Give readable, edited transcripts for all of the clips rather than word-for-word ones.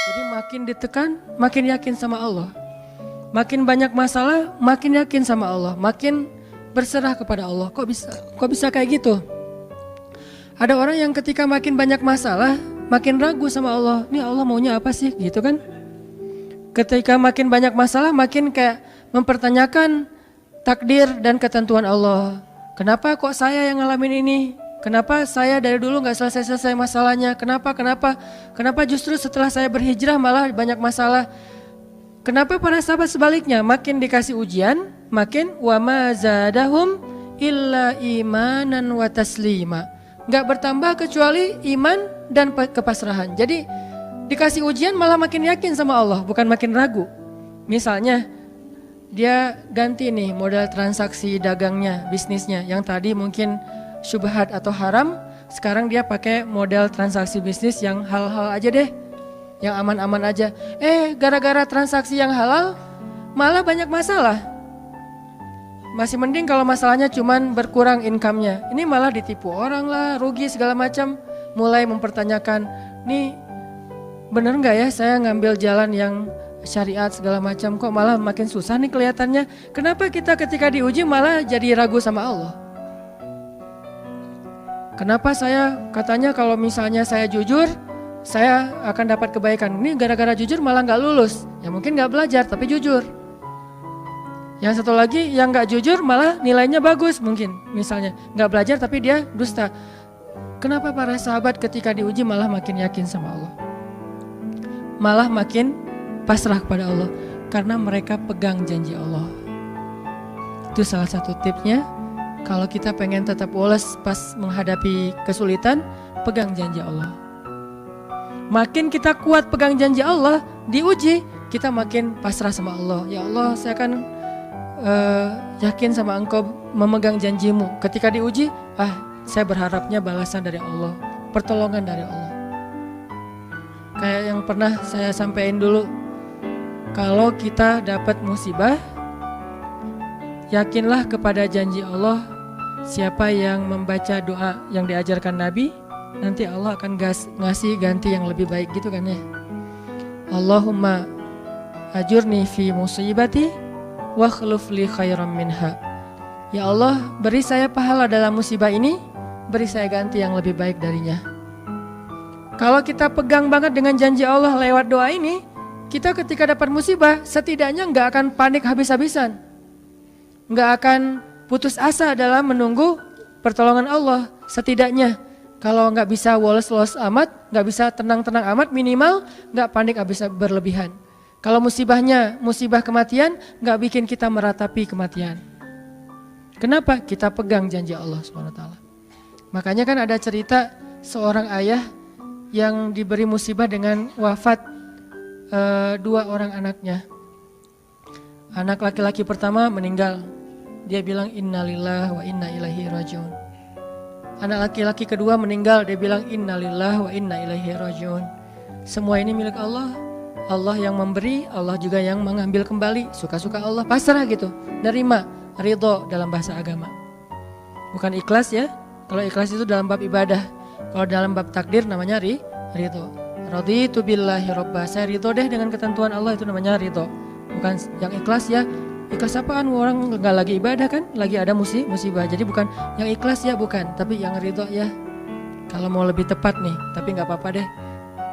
Jadi makin ditekan, makin yakin sama Allah. Makin banyak masalah, makin yakin sama Allah. Makin berserah kepada Allah. Kok bisa kayak gitu? Ada orang yang ketika makin banyak masalah, makin ragu sama Allah. Ini Allah maunya apa sih? Gitu kan? Ketika makin banyak masalah, makin kayak mempertanyakan takdir dan ketentuan Allah. Kenapa kok saya yang ngalamin ini? Kenapa saya dari dulu gak selesai-selesai masalahnya? Kenapa justru setelah saya berhijrah malah banyak masalah? Kenapa para sahabat sebaliknya? Makin dikasih ujian, makin wa ma zadahum illa imanan wa taslima. Gak bertambah kecuali iman dan kepasrahan. Jadi dikasih ujian malah makin yakin sama Allah, bukan makin ragu. Misalnya dia ganti nih model transaksi dagangnya, bisnisnya. Yang tadi mungkin syubhat atau haram, sekarang dia pakai model transaksi bisnis yang halal aja deh, yang aman-aman aja. Gara-gara transaksi yang halal malah banyak masalah. Masih mending kalau masalahnya cuman berkurang income-nya. Ini malah ditipu orang lah, rugi segala macam. Mulai mempertanyakan, nih bener gak ya saya ngambil jalan yang syariat segala macam, kok malah makin susah nih kelihatannya. Kenapa kita ketika diuji malah jadi ragu sama Allah? Kenapa saya katanya kalau misalnya saya jujur, saya akan dapat kebaikan. Ini gara-gara jujur malah gak lulus. Ya mungkin gak belajar tapi jujur. Yang satu lagi yang gak jujur malah nilainya bagus mungkin. Misalnya gak belajar tapi dia dusta. Kenapa para sahabat ketika diuji malah makin yakin sama Allah? Malah makin pasrah kepada Allah. Karena mereka pegang janji Allah. Itu salah satu tipsnya. Kalau kita pengen tetap woles pas menghadapi kesulitan, pegang janji Allah. Makin kita kuat pegang janji Allah, diuji, kita makin pasrah sama Allah. Ya Allah, saya akan yakin sama Engkau memegang janjimu. Ketika diuji, saya berharapnya balasan dari Allah, pertolongan dari Allah. Kayak yang pernah saya sampaikan dulu, kalau kita dapat musibah, yakinlah kepada janji Allah. Siapa yang membaca doa yang diajarkan Nabi, nanti Allah akan ngasih ganti yang lebih baik gitu kan ya. Allahumma ajurni fi musibati wa khluf li khairam minha. Ya Allah, beri saya pahala dalam musibah ini, beri saya ganti yang lebih baik darinya. Kalau kita pegang banget dengan janji Allah lewat doa ini, kita ketika dapat musibah setidaknya gak akan panik habis-habisan. Gak akan putus asa dalam menunggu pertolongan Allah. Setidaknya kalau nggak bisa woles-woles amat, nggak bisa tenang-tenang amat, minimal nggak panik habis berlebihan. Kalau musibahnya musibah kematian, nggak bikin kita meratapi kematian. Kenapa? Kita pegang janji Allah SWT. Makanya kan ada cerita seorang ayah yang diberi musibah dengan wafat 2 orang anaknya. Anak laki-laki pertama meninggal. Dia bilang innalillahi wa inna ilaihi rajiun. Anak laki-laki kedua meninggal, dia bilang innalillahi wa inna ilaihi rajiun. Semua ini milik Allah. Allah yang memberi, Allah juga yang mengambil kembali. Suka-suka Allah, pasrah gitu. Nerima, ridho dalam bahasa agama. Bukan ikhlas ya. Kalau ikhlas itu dalam bab ibadah. Kalau dalam bab takdir namanya ridho. Raditu billahi robba. Saya ridho deh dengan ketentuan Allah, itu namanya ridho. Bukan yang ikhlas ya. Ikhlas apaan? Orang gak lagi ibadah kan, lagi ada musibah. Jadi bukan yang ikhlas ya, bukan, tapi yang ridho ya. Kalau mau lebih tepat nih, tapi gak apa-apa deh,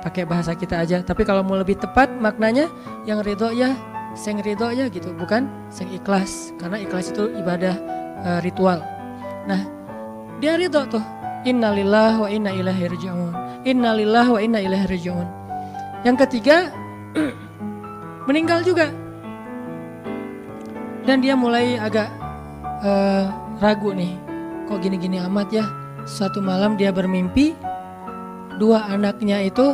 pakai bahasa kita aja. Tapi kalau mau lebih tepat maknanya, yang ridho ya, sing ridho ya gitu, bukan sing ikhlas. Karena ikhlas itu ibadah ritual. Nah, dia ridho tuh, innalillahi wa inna ilaihi rajiun. Innalillahi wa inna ilaihi rajiun. Yang ketiga, meninggal juga. Dan dia mulai agak ragu nih, kok gini-gini amat ya. Suatu malam dia bermimpi 2 anaknya itu,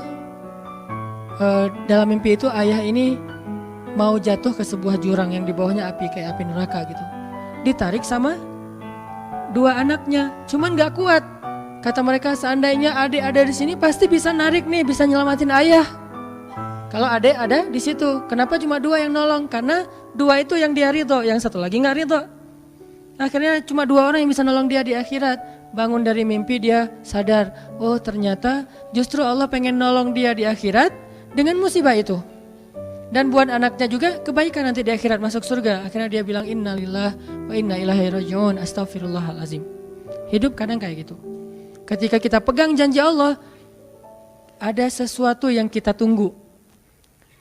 dalam mimpi itu ayah ini mau jatuh ke sebuah jurang yang di bawahnya api, kayak api neraka gitu. Ditarik sama 2 anaknya, cuman gak kuat. Kata mereka, seandainya adik ada di sini pasti bisa narik nih, bisa nyelamatin ayah. Kalau adik ada di situ, kenapa cuma 2 yang nolong? Karena 2 itu yang dia ridho, yang satu lagi nggak ridho. Akhirnya cuma 2 orang yang bisa nolong dia di akhirat. Bangun dari mimpi dia sadar, oh ternyata justru Allah pengen nolong dia di akhirat dengan musibah itu. Dan buat anaknya juga kebaikan nanti di akhirat masuk surga. Akhirnya dia bilang innalillah wa inna ilaihi rajiun, astaghfirullahalazim. Hidup kadang kayak gitu. Ketika kita pegang janji Allah, ada sesuatu yang kita tunggu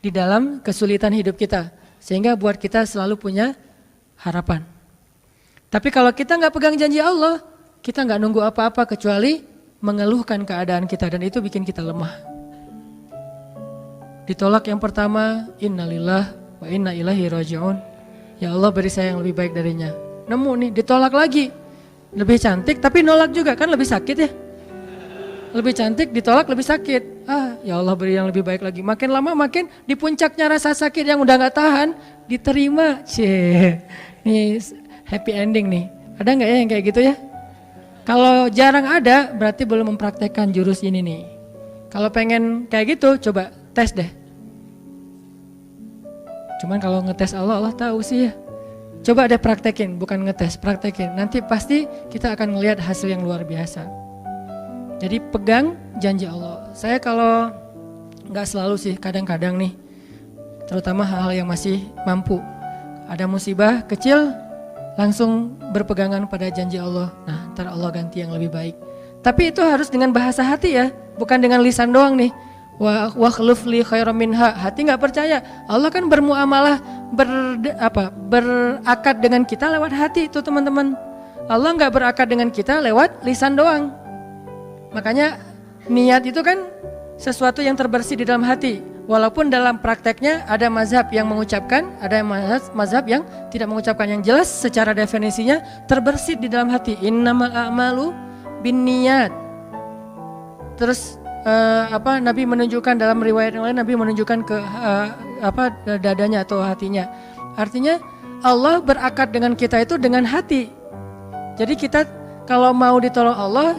di dalam kesulitan hidup kita, sehingga buat kita selalu punya harapan. Tapi kalau kita nggak pegang janji Allah, kita nggak nunggu apa-apa kecuali mengeluhkan keadaan kita, dan itu bikin kita lemah. Ditolak yang pertama, innalillah wa inna ilaihi rajiun. Ya Allah, beri saya yang lebih baik darinya. Nemu nih, ditolak lagi. Lebih cantik tapi nolak juga, kan lebih sakit ya. Lebih cantik ditolak lebih sakit. Ya Allah, beri yang lebih baik lagi. Makin lama makin di puncaknya rasa sakit yang udah gak tahan, diterima. Ini happy ending nih. Ada gak ya yang kayak gitu ya? Kalau jarang ada, berarti belum mempraktekkan jurus ini nih. Kalau pengen kayak gitu, coba tes deh. Cuman kalau ngetes Allah, Allah tahu sih ya. Coba deh praktekin, bukan ngetes, praktekin. Nanti pasti kita akan ngelihat hasil yang luar biasa. Jadi pegang janji Allah. Saya kalau nggak selalu sih, kadang-kadang nih, terutama hal-hal yang masih mampu. Ada musibah kecil, langsung berpegangan pada janji Allah. Nah, ntar Allah ganti yang lebih baik. Tapi itu harus dengan bahasa hati ya, bukan dengan lisan doang nih. Wa khluf li khairam minha. Hati nggak percaya. Allah kan bermuamalah, berakad dengan kita lewat hati itu teman-teman. Allah nggak berakad dengan kita lewat lisan doang. Makanya niat itu kan sesuatu yang terbersih di dalam hati. Walaupun dalam prakteknya ada mazhab yang mengucapkan, ada mazhab yang tidak mengucapkan. Yang jelas secara definisinya terbersih di dalam hati. Innamal a'malu binniyat. Terus Nabi menunjukkan dalam riwayat yang lain, Nabi menunjukkan ke dadanya atau hatinya. Artinya Allah berakad dengan kita itu dengan hati. Jadi kita kalau mau ditolong Allah,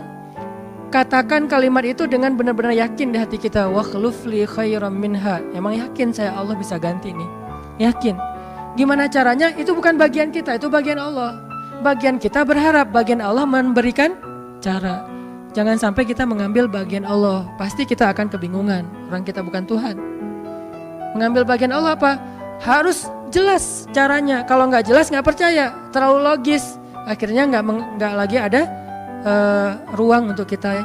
katakan kalimat itu dengan benar-benar yakin di hati kita. Wa khluf li khairam minha. Emang yakin saya Allah bisa ganti nih. Yakin. Gimana caranya? Itu bukan bagian kita, itu bagian Allah. Bagian kita berharap, bagian Allah memberikan cara. Jangan sampai kita mengambil bagian Allah. Pasti kita akan kebingungan. Orang kita bukan Tuhan. Mengambil bagian Allah apa? Harus jelas caranya. Kalau nggak jelas nggak percaya. Terlalu logis. Akhirnya nggak lagi ada ruang untuk kita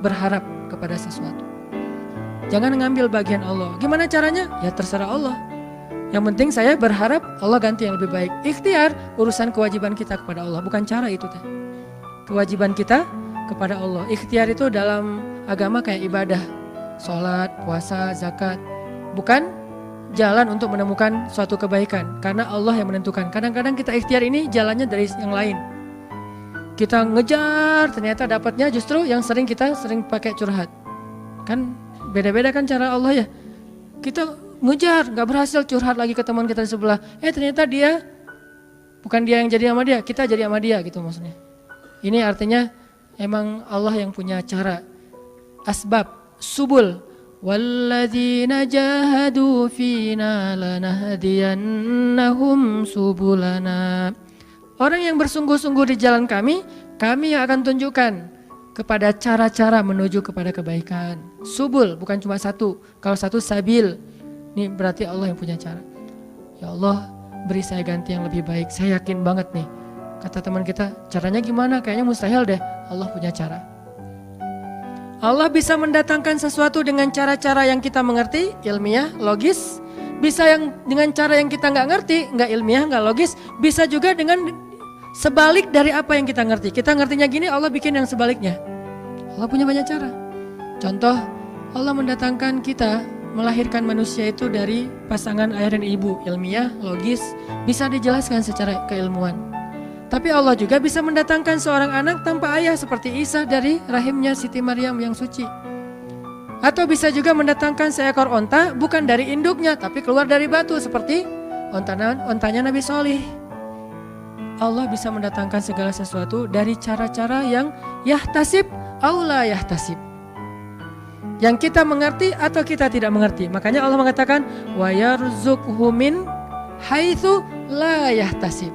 berharap kepada sesuatu. Jangan mengambil bagian Allah. Gimana caranya? Ya terserah Allah. Yang penting saya berharap Allah ganti yang lebih baik. Ikhtiar urusan kewajiban kita kepada Allah. Bukan cara itu teh. Kewajiban kita kepada Allah. Ikhtiar itu dalam agama kayak ibadah, sholat, puasa, zakat. Bukan jalan untuk menemukan suatu kebaikan, karena Allah yang menentukan. Kadang-kadang kita ikhtiar ini jalannya dari yang lain. Kita ngejar, ternyata dapatnya justru yang sering pakai curhat. Kan beda-beda kan cara Allah ya. Kita ngejar, gak berhasil, curhat lagi ke teman kita di sebelah. Ternyata dia, bukan dia yang jadi sama dia, kita jadi sama dia gitu maksudnya. Ini artinya emang Allah yang punya cara, asbab, subul. Walladzina jahadu fina lanahdiyannahum subulana. Orang yang bersungguh-sungguh di jalan kami yang akan tunjukkan kepada cara-cara menuju kepada kebaikan. Subul, bukan cuma satu. Kalau satu sabil, ini berarti Allah yang punya cara. Ya Allah, beri saya ganti yang lebih baik. Saya yakin banget nih. Kata teman kita, caranya gimana? Kayaknya mustahil deh. Allah punya cara. Allah bisa mendatangkan sesuatu dengan cara-cara yang kita mengerti, ilmiah, logis. Bisa yang dengan cara yang kita nggak ngerti, nggak ilmiah, nggak logis. Bisa juga dengan sebalik dari apa yang kita ngerti. Kita ngertinya gini, Allah bikin yang sebaliknya. Allah punya banyak cara. Contoh, Allah mendatangkan kita, melahirkan manusia itu dari pasangan ayah dan ibu. Ilmiah, logis, bisa dijelaskan secara keilmuan. Tapi Allah juga bisa mendatangkan seorang anak tanpa ayah seperti Isa dari rahimnya Siti Maryam yang suci. Atau bisa juga mendatangkan seekor onta bukan dari induknya tapi keluar dari batu seperti ontanya Nabi Solih. Allah bisa mendatangkan segala sesuatu dari cara-cara yang yahtasib aula yahtasib. Yang kita mengerti atau kita tidak mengerti. Makanya Allah mengatakan wa yarzuqhu min haitsu la yahtasib.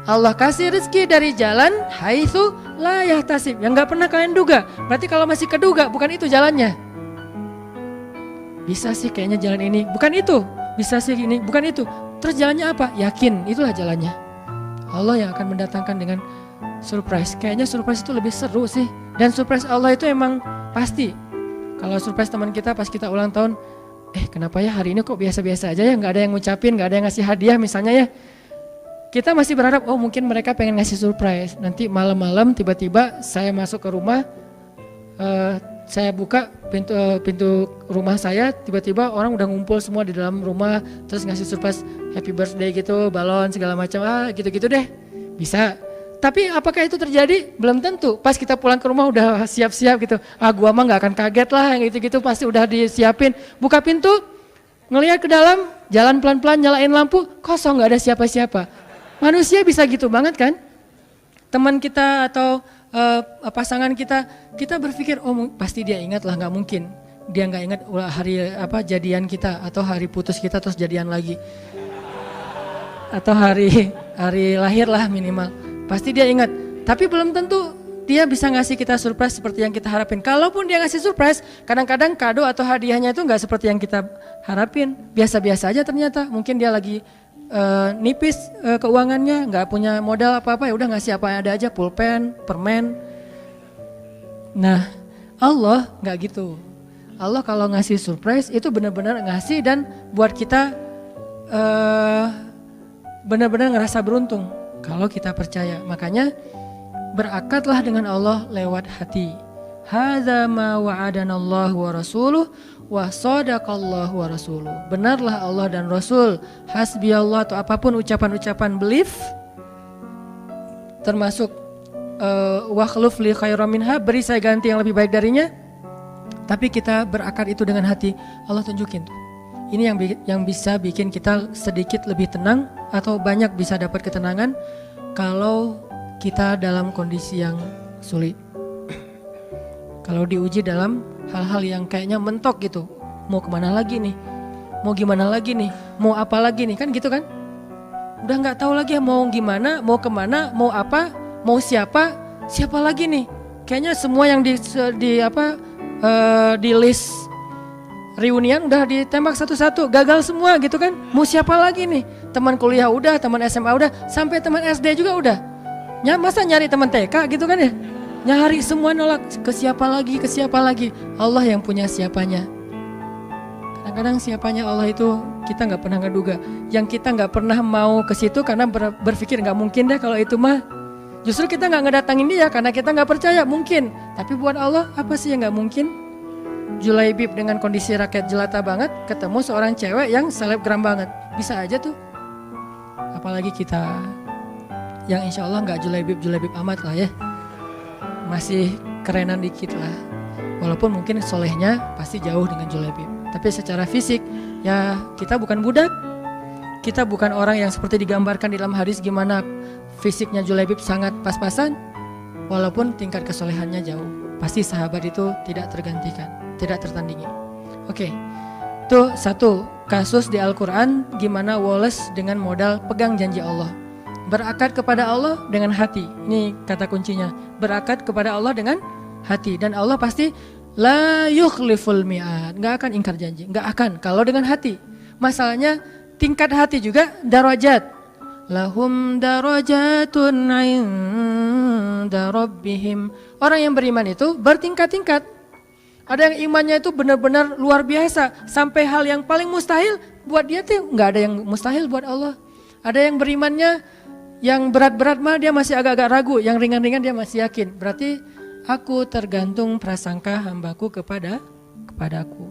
Allah kasih rezeki dari jalan haitsu la yahtasib, yang gak pernah kalian duga. Berarti kalau masih keduga bukan itu jalannya. bisa sih kayaknya jalan ini, bukan itu. Bisa sih ini, bukan itu. Terus jalannya apa? Yakin, itulah jalannya. Allah yang akan mendatangkan dengan surprise. Kayaknya surprise itu lebih seru sih. Dan surprise Allah itu emang pasti. Kalau surprise teman kita pas kita ulang tahun, kenapa ya hari ini kok biasa-biasa aja ya, gak ada yang ngucapin, gak ada yang ngasih hadiah misalnya ya. Kita masih berharap, mungkin mereka pengen ngasih surprise. Nanti malam-malam tiba-tiba saya masuk ke rumah, saya buka pintu rumah saya, tiba-tiba orang udah ngumpul semua di dalam rumah, terus ngasih surprise happy birthday gitu, balon segala macam, gitu-gitu deh. Bisa. Tapi apakah itu terjadi? Belum tentu. Pas kita pulang ke rumah udah siap-siap gitu. Gua mah gak akan kaget lah, gitu-gitu pasti udah disiapin. Buka pintu, ngelihat ke dalam, jalan pelan-pelan, nyalain lampu, kosong, gak ada siapa-siapa. Manusia bisa gitu banget kan? Teman kita atau pasangan kita berpikir, pasti dia ingat lah, nggak mungkin dia nggak ingat hari jadian kita atau hari putus kita terus jadian lagi, atau hari lahir lah minimal, pasti dia ingat. Tapi belum tentu dia bisa ngasih kita surprise seperti yang kita harapin. Kalaupun dia ngasih surprise, kadang-kadang kado atau hadiahnya itu nggak seperti yang kita harapin, biasa-biasa aja ternyata. Mungkin dia lagi nipis keuangannya, nggak punya modal apa-apa, ya udah ngasih apa yang ada aja, pulpen, permen. Nah, Allah nggak gitu. Allah kalau ngasih surprise itu benar-benar ngasih dan buat kita benar-benar ngerasa beruntung kalau kita percaya. Makanya berakatlah dengan Allah lewat hati. Hadza ma wa'adanallahu wa rasuluh wa sadaqallahu wa rasuluh. Benarlah Allah dan Rasul. Hasbiyallah atau apapun ucapan-ucapan belief, termasuk wa khluf li khairam minha, beri saya ganti yang lebih baik darinya. Tapi kita berakad itu dengan hati, Allah tunjukin tuh. Ini yang bisa bikin kita sedikit lebih tenang atau banyak bisa dapat ketenangan kalau kita dalam kondisi yang sulit. Kalau diuji dalam hal-hal yang kayaknya mentok gitu, mau kemana lagi nih, mau gimana lagi nih, mau apa lagi nih, kan gitu kan? Udah nggak tahu lagi ya mau gimana, mau kemana, mau apa, mau siapa lagi nih? Kayaknya semua yang di list reunian udah ditembak satu-satu, gagal semua gitu kan? Mau siapa lagi nih? Teman kuliah udah, teman SMA udah, sampai teman SD juga udah. Masa nyari teman TK gitu kan ya? Nyari semua nolak, ke siapa lagi, Allah yang punya siapanya. Kadang-kadang siapanya Allah itu kita gak pernah ngeduga. Yang kita gak pernah mau ke situ karena berpikir gak mungkin deh kalau itu mah. Justru kita gak ngedatangin dia karena kita gak percaya mungkin. Tapi buat Allah apa sih yang gak mungkin? Julaibib dengan kondisi rakyat jelata banget ketemu seorang cewek yang selebgram banget, bisa aja tuh. Apalagi kita yang insya Allah gak julaibib amat lah ya, masih kerenan dikit lah. Walaupun mungkin solehnya pasti jauh dengan Julaibib. Tapi secara fisik ya kita bukan budak. Kita bukan orang yang seperti digambarkan di dalam hadis gimana fisiknya Julaibib sangat pas-pasan. Walaupun tingkat kesolehannya jauh. Pasti sahabat itu tidak tergantikan, tidak tertandingi. Oke, itu satu kasus di Al-Quran gimana Wallace dengan modal pegang janji Allah. Berakad kepada Allah dengan hati. Ini kata kuncinya. Berakad kepada Allah dengan hati. Dan Allah pasti la yukhliful mi'ad. Gak akan ingkar janji. Gak akan. Kalau dengan hati. Masalahnya tingkat hati juga darajat. Lahum darajatun inda rabbihim. Orang yang beriman itu bertingkat-tingkat. Ada yang imannya itu benar-benar luar biasa. Sampai hal yang paling mustahil buat dia tuh gak ada yang mustahil buat Allah. Ada yang berimannya yang berat-berat mah dia masih agak-agak ragu, yang ringan-ringan dia masih yakin. Berarti aku tergantung prasangka hambaku kepadaku.